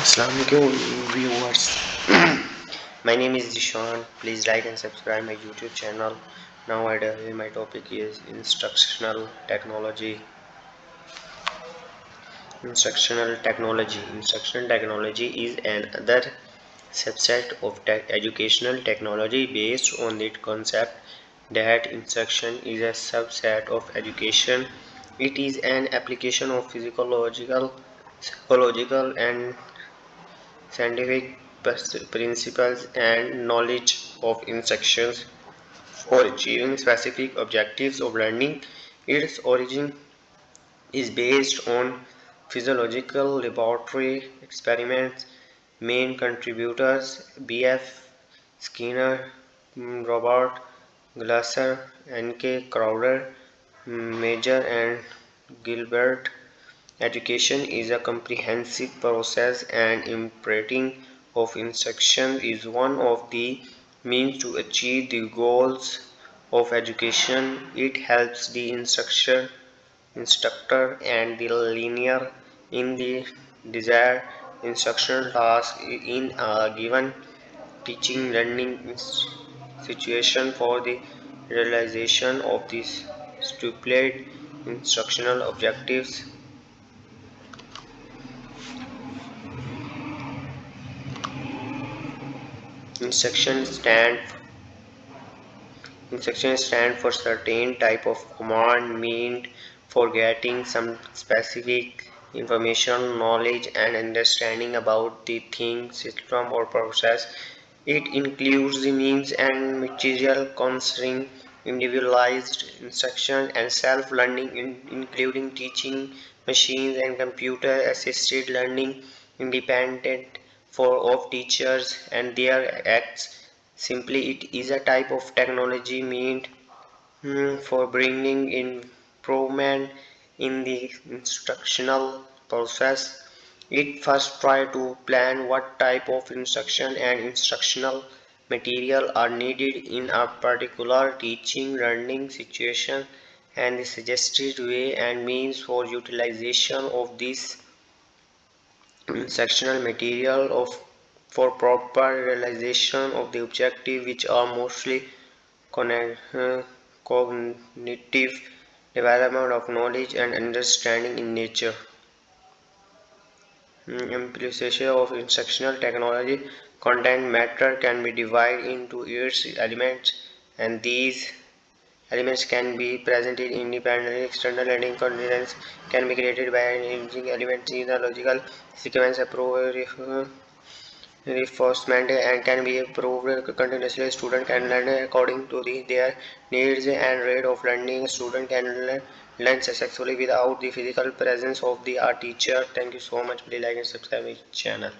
Assalamualaikum viewers. My name is Dishan. Please like and subscribe my YouTube channel. Nowadays my topic is instructional technology. Instructional technology is another subset of educational technology based on the concept that instruction is a subset of education. It is an application of physiological, psychological and scientific principles and knowledge of instructions for achieving specific objectives of learning. Its origin is based on physiological laboratory experiments. Main contributors B.F. Skinner, Robert Glasser, N.K. Crowder, Major and Gilbert. Education is a comprehensive process and imprinting of instruction is one of the means to achieve the goals of education. It helps the instructor and the learner in the desired instructional task in a given teaching learning situation for the realization of these stipulated instructional objectives. Instructions stand for certain type of command meant for getting some specific information, knowledge and understanding about the thing, system or process. It includes the means and material concerning individualized instruction and self-learning, including teaching machines and computer-assisted learning, independent for of teachers and their acts. Simply, it is a type of technology meant for bringing improvement in the instructional process. It first tries to plan what type of instruction and instructional material are needed in a particular teaching learning situation and the suggested way and means for utilization of this instructional material for proper realization of the objective, which are mostly cognitive development of knowledge and understanding in nature. Implementation of instructional technology content matter can be divided into its elements, and these elements can be presented independently. External learning content can be created by arranging elements in a logical sequence, reinforcement and can be improved continuously. Student can learn according to their needs and rate of learning. Student can learn successfully without the physical presence of the art teacher. Thank you so much. Please like and subscribe my channel.